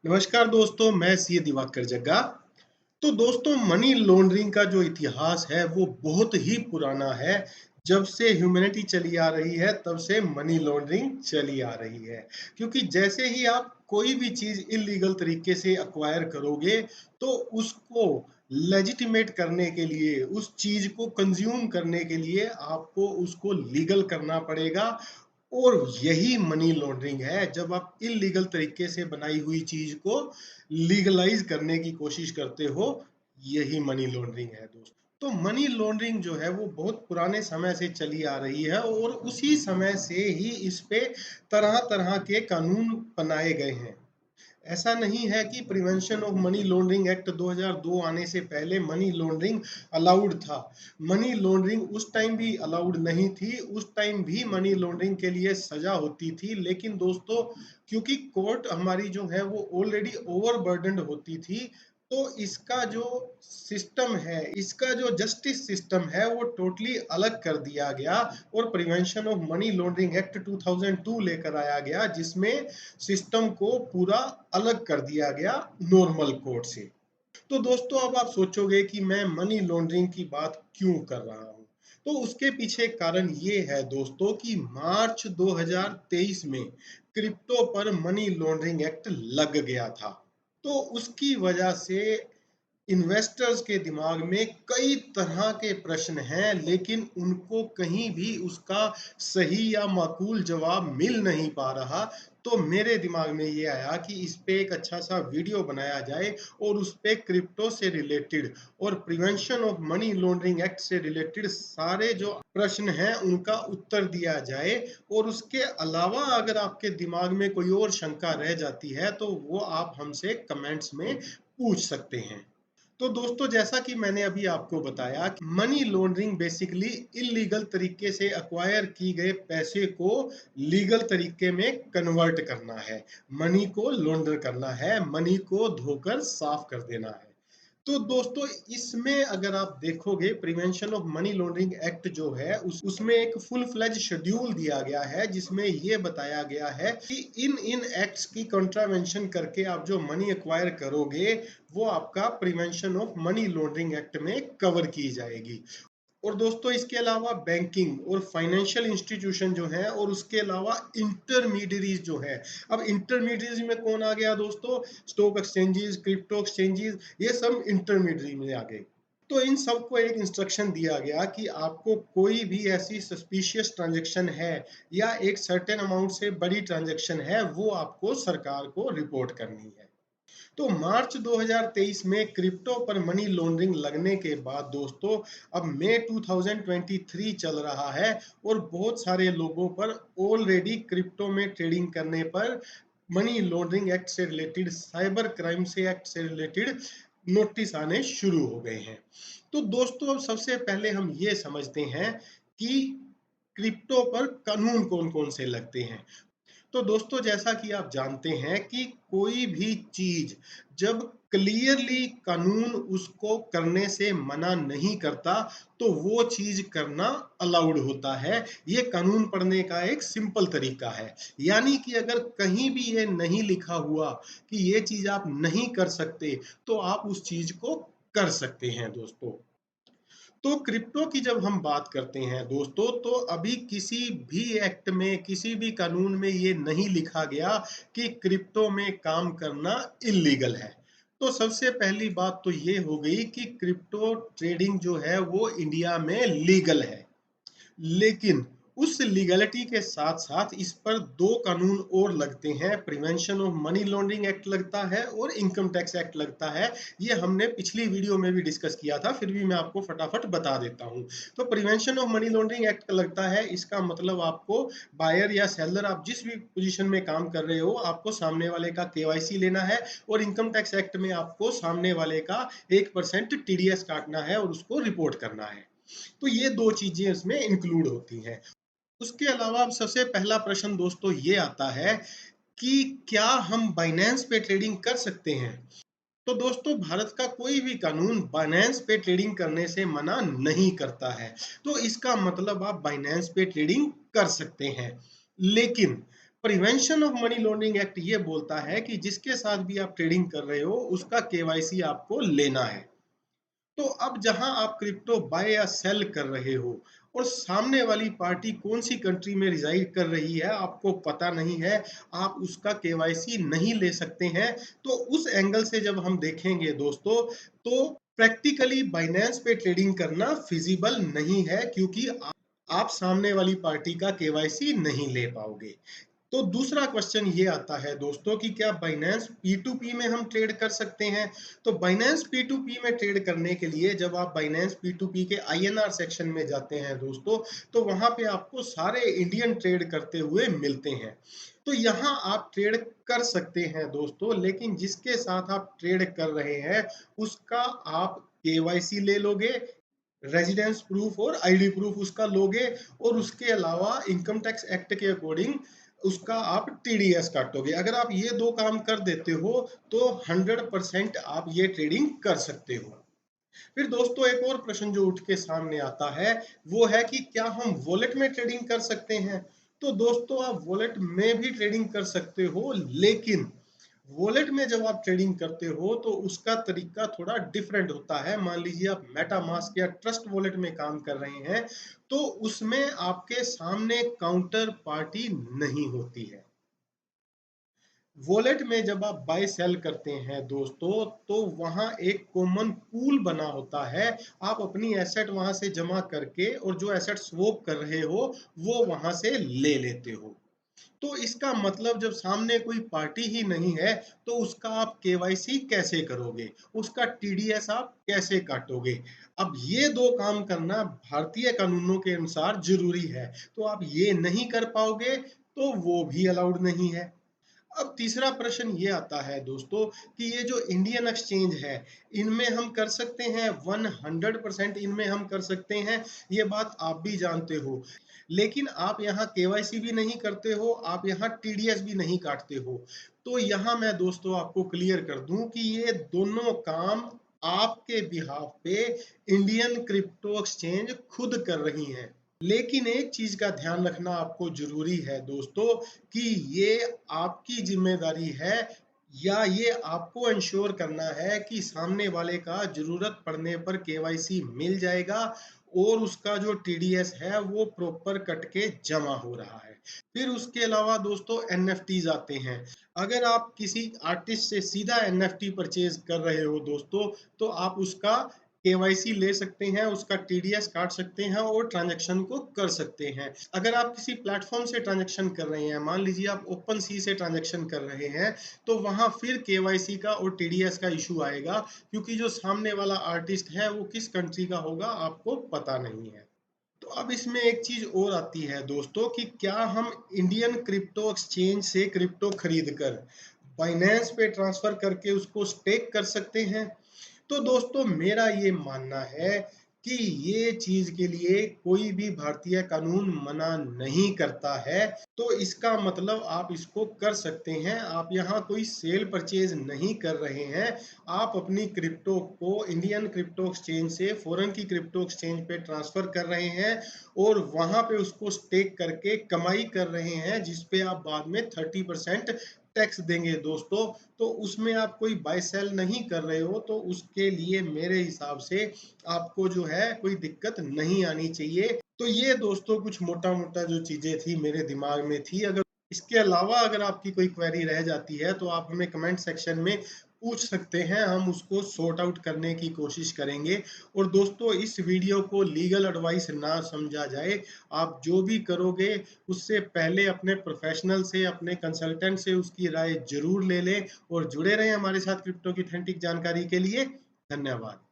नमस्कार दोस्तों, मैं सी दिवाकर जग्गा। तो दोस्तों, मनी लॉन्ड्रिंग का जो इतिहास है वो बहुत ही पुराना है। जब से ह्यूमैनिटी चली आ रही है तब से मनी लॉन्ड्रिंग चली आ रही है। क्योंकि जैसे ही आप कोई भी चीज इलीगल तरीके से अक्वायर करोगे तो उसको लेजिटिमेट करने के लिए, उस चीज को कंज्यूम करने के लिए आपको उसको लीगल करना पड़ेगा। और यही मनी लॉन्ड्रिंग है, जब आप इलीगल तरीके से बनाई हुई चीज को लीगलाइज करने की कोशिश करते हो, यही मनी लॉन्ड्रिंग है दोस्त। तो मनी लॉन्ड्रिंग जो है वो बहुत पुराने समय से चली आ रही है और उसी समय से ही इस पे तरह तरह के कानून बनाए गए हैं। ऐसा नहीं है कि prevention of money laundering act 2002 आने से पहले मनी लॉन्ड्रिंग अलाउड था। मनी लॉन्ड्रिंग उस टाइम भी अलाउड नहीं थी, उस टाइम भी मनी लॉन्ड्रिंग के लिए सजा होती थी। लेकिन दोस्तों, क्योंकि कोर्ट हमारी जो है वो ऑलरेडी ओवरबर्डन्ड होती थी, तो इसका जो सिस्टम है, इसका जो जस्टिस सिस्टम है वो टोटली अलग कर दिया गया और prevention of money laundering act 2002 लेकर आया गया, जिसमें सिस्टम को पूरा अलग कर दिया गया नॉर्मल कोर्ट से। तो दोस्तों, अब आप सोचोगे कि मैं मनी लॉन्ड्रिंग की बात क्यों कर रहा हूं। तो उसके पीछे कारण ये है दोस्तों कि मार्च 2023 में क्रिप्टो पर मनी लॉन्ड्रिंग एक्ट लग गया था। तो उसकी वजह से इन्वेस्टर्स के दिमाग में कई तरह के प्रश्न हैं, लेकिन उनको कहीं भी उसका सही या माकूल जवाब मिल नहीं पा रहा। तो मेरे दिमाग में ये आया कि इस पे एक अच्छा सा वीडियो बनाया जाए और उस पे क्रिप्टो से रिलेटेड और prevention of money laundering act से रिलेटेड सारे जो प्रश्न हैं उनका उत्तर दिया जाए। और उसके अलावा अगर आपके दिमाग में कोई और शंका रह जाती है तो वो आप हमसे कमेंट्स में पूछ सकते हैं। तो दोस्तों, जैसा कि मैंने अभी आपको बताया कि मनी लॉन्ड्रिंग बेसिकली इलीगल तरीके से अक्वायर की गए पैसे को लीगल तरीके में कन्वर्ट करना है, मनी को लॉन्डर करना है, मनी को धोकर साफ कर देना है। तो दोस्तों, इसमें अगर आप देखोगे prevention of money laundering act जो है उसमें एक फुल फ्लेज शेड्यूल दिया गया है, जिसमें ये बताया गया है कि इन इन एक्ट्स की कंट्रावेंशन करके आप जो मनी एक्वायर करोगे वो आपका prevention of money laundering act में कवर की जाएगी। और दोस्तों, इसके अलावा बैंकिंग और फाइनेंशियल इंस्टीट्यूशन जो है और उसके अलावा इंटरमीडियरीज जो है। अब इंटरमीडियरीज में कौन आ गया दोस्तों? स्टॉक एक्सचेंजेस, क्रिप्टो एक्सचेंजेस, ये सब इंटरमीडियरी में आ गए। तो इन सबको एक इंस्ट्रक्शन दिया गया कि आपको कोई भी ऐसी सस्पिशियस ट्रांजैक्शन है या एक सर्टेन अमाउंट से बड़ी ट्रांजैक्शन है, वो आपको सरकार को रिपोर्ट करनी है। तो मार्च 2023 में क्रिप्टो पर मनी लॉन्ड्रिंग लगने के बाद दोस्तों, अब मई 2023 चल रहा है और बहुत सारे लोगों पर ऑलरेडी क्रिप्टो में ट्रेडिंग करने पर मनी लॉन्ड्रिंग एक्ट से रिलेटेड, साइबर क्राइम से एक्ट से रिलेटेड नोटिस आने शुरू हो गए हैं। तो दोस्तों, अब सबसे पहले हम ये समझते हैं कि क्रिप्टो पर कानून कौन कौन से लगते हैं। तो दोस्तों, जैसा कि आप जानते हैं कि कोई भी चीज जब क्लियरली कानून उसको करने से मना नहीं करता तो वो चीज करना अलाउड होता है। ये कानून पढ़ने का एक सिंपल तरीका है। यानी कि अगर कहीं भी ये नहीं लिखा हुआ कि ये चीज आप नहीं कर सकते, तो आप उस चीज को कर सकते हैं दोस्तों। तो क्रिप्टो की जब हम बात करते हैं दोस्तों, तो अभी किसी भी एक्ट में, किसी भी कानून में ये नहीं लिखा गया कि क्रिप्टो में काम करना इलीगल है। तो सबसे पहली बात तो ये हो गई कि क्रिप्टो ट्रेडिंग जो है वो इंडिया में लीगल है। लेकिन उस लीगलिटी के साथ साथ इस पर दो कानून और लगते हैं। Prevention of money laundering act लगता है और इनकम टैक्स एक्ट लगता है। ये हमने पिछली वीडियो में भी डिस्कस किया था, फिर भी मैं आपको फटाफट बता देता हूँ। तो prevention of money laundering act लगता है, इसका मतलब आपको बायर या सेलर, आप जिस भी पोजीशन में काम कर रहे हो, आपको सामने वाले का केवाईसी लेना है। और इनकम टैक्स एक्ट में आपको सामने वाले का 1% टीडीएस काटना है और उसको रिपोर्ट करना है। तो ये दो चीजें इसमें इंक्लूड होती हैं। उसके अलावा अब सबसे पहला प्रश्न दोस्तों ये आता है कि क्या हम बाइनेंस पे ट्रेडिंग कर सकते हैं। तो दोस्तों, भारत का कोई भी कानून बाइनेंस पे ट्रेडिंग करने से मना नहीं करता है। तो इसका मतलब आप बाइनेंस पे ट्रेडिंग कर सकते हैं। लेकिन prevention of money laundering act ये बोलता है कि जिसके साथ भी आप ट्रेडिंग कर रहे हो उसका केवाईसी आपको लेना है। तो अब जहां आप क्रिप्टो बाय या सेल कर रहे हो और सामने वाली पार्टी कौन सी कंट्री में रिजाइड कर रही है आपको पता नहीं है, आप उसका केवाईसी नहीं ले सकते हैं। तो उस एंगल से जब हम देखेंगे दोस्तों, तो प्रैक्टिकली बाइनेंस पे ट्रेडिंग करना फिजिबल नहीं है, क्योंकि आप सामने वाली पार्टी का केवाईसी नहीं ले पाओगे। तो दूसरा क्वेश्चन ये आता है दोस्तों कि क्या बाइनेंस P2P में हम ट्रेड कर सकते हैं? तो बाइनेंस P2P में ट्रेड करने के लिए जब आप बाइनेंस P2P के INR सेक्शन में जाते हैं दोस्तों, तो वहां पे आपको सारे इंडियन ट्रेड करते हुए मिलते हैं। तो यहाँ आप ट्रेड कर सकते हैं दोस्तों, लेकिन जिसके साथ आप ट्रेड कर रहे हैं उसका आप केवाईसी ले लोगे, रेजिडेंस प्रूफ और आईडी प्रूफ उसका लोगे, और उसके अलावा इनकम टैक्स एक्ट के अकॉर्डिंग उसका आप टीडीएस काटोगे। अगर आप ये दो काम कर देते हो तो 100% आप ये ट्रेडिंग कर सकते हो। फिर दोस्तों एक और प्रश्न जो उठ के सामने आता है वो है कि क्या हम वॉलेट में ट्रेडिंग कर सकते हैं? तो दोस्तों आप वॉलेट में भी ट्रेडिंग कर सकते हो, लेकिन वॉलेट में जब आप ट्रेडिंग करते हो तो उसका तरीका थोड़ा डिफरेंट होता है। मान लीजिए आप मेटामास्क या ट्रस्ट वॉलेट में काम कर रहे हैं, तो उसमें आपके सामने काउंटर पार्टी नहीं होती है। वॉलेट में जब आप बाय सेल करते हैं दोस्तों, तो वहां एक कॉमन पूल बना होता है। आप अपनी एसेट वहां से जमा करके और जो एसेट स्वैप कर रहे हो वो वहां से ले लेते हो। तो इसका मतलब जब सामने कोई पार्टी ही नहीं है तो उसका आप केवाईसी कैसे करोगे, उसका टीडीएस आप कैसे काटोगे? अब ये दो काम करना भारतीय कानूनों के अनुसार जरूरी है, तो आप ये नहीं कर पाओगे तो वो भी अलाउड नहीं है। अब तीसरा प्रश्न ये आता है दोस्तों कि ये जो इंडियन एक्सचेंज है इनमें हम कर सकते हैं? 100% इनमें हम कर सकते हैं, ये बात आप भी जानते हो। लेकिन आप यहाँ केवाईसी भी नहीं करते हो, आप यहाँ टीडीएस भी नहीं काटते हो। तो यहाँ मैं दोस्तों आपको क्लियर कर दूं कि ये दोनों काम आपके बिहाफ पे इंडियन क्रिप्टो एक्सचेंज खुद कर रही हैं। लेकिन एक चीज का ध्यान रखना आपको जरूरी है दोस्तों कि ये आपकी जिम्मेदारी है, या ये आपको इंश्योर करना है कि सामने वाले का जरूरत पड़ने पर केवाईसी मिल जाएगा और उसका जो टीडीएस है वो प्रॉपर कट के जमा हो रहा है। फिर उसके अलावा दोस्तों एनएफटीज आते हैं। अगर आप किसी आर्टिस्ट से सीधा एनएफटी परचेज कर रहे हो दोस्तों, तो आप उसका केवाईसी ले सकते हैं, उसका टीडीएस काट सकते हैं और ट्रांजैक्शन को कर सकते हैं। अगर आप किसी प्लेटफॉर्म से ट्रांजैक्शन कर रहे हैं, मान लीजिए आप ओपन सी से ट्रांजैक्शन कर रहे हैं, तो वहां फिर केवाईसी का और टीडीएस का इशू आएगा, क्योंकि जो सामने वाला आर्टिस्ट है वो किस कंट्री का होगा आपको पता नहीं है। तो अब इसमें एक चीज और आती है दोस्तों कि क्या हम इंडियन क्रिप्टो एक्सचेंज से क्रिप्टो खरीद कर बाइनेंस पे ट्रांसफर करके उसको स्टेक कर सकते हैं? तो दोस्तों मेरा ये मानना है कि ये चीज के लिए कोई भी भारतीय कानून मना नहीं करता है। तो इसका मतलब आप इसको कर सकते हैं। आप यहाँ कोई सेल परचेज नहीं कर रहे हैं, आप अपनी क्रिप्टो को इंडियन क्रिप्टो एक्सचेंज से फॉरेन की क्रिप्टो एक्सचेंज पे ट्रांसफर कर रहे हैं और वहां पे उसको स्टेक करके कमाई कर रहे हैं, जिसपे आप बाद में 30% टैक्स देंगे दोस्तों। तो उसमें आप कोई बाय सेल नहीं कर रहे हो, तो उसके लिए मेरे हिसाब से आपको जो है कोई दिक्कत नहीं आनी चाहिए। तो ये दोस्तों कुछ मोटा मोटा जो चीजें थी मेरे दिमाग में थी। अगर इसके अलावा अगर आपकी कोई क्वेरी रह जाती है तो आप हमें कमेंट सेक्शन में पूछ सकते हैं, हम उसको सॉर्ट आउट करने की कोशिश करेंगे। और दोस्तों इस वीडियो को लीगल एडवाइस ना समझा जाए, आप जो भी करोगे उससे पहले अपने प्रोफेशनल से, अपने कंसल्टेंट से उसकी राय जरूर ले लें और जुड़े रहें हमारे साथ क्रिप्टो की ऑथेंटिक जानकारी के लिए। धन्यवाद।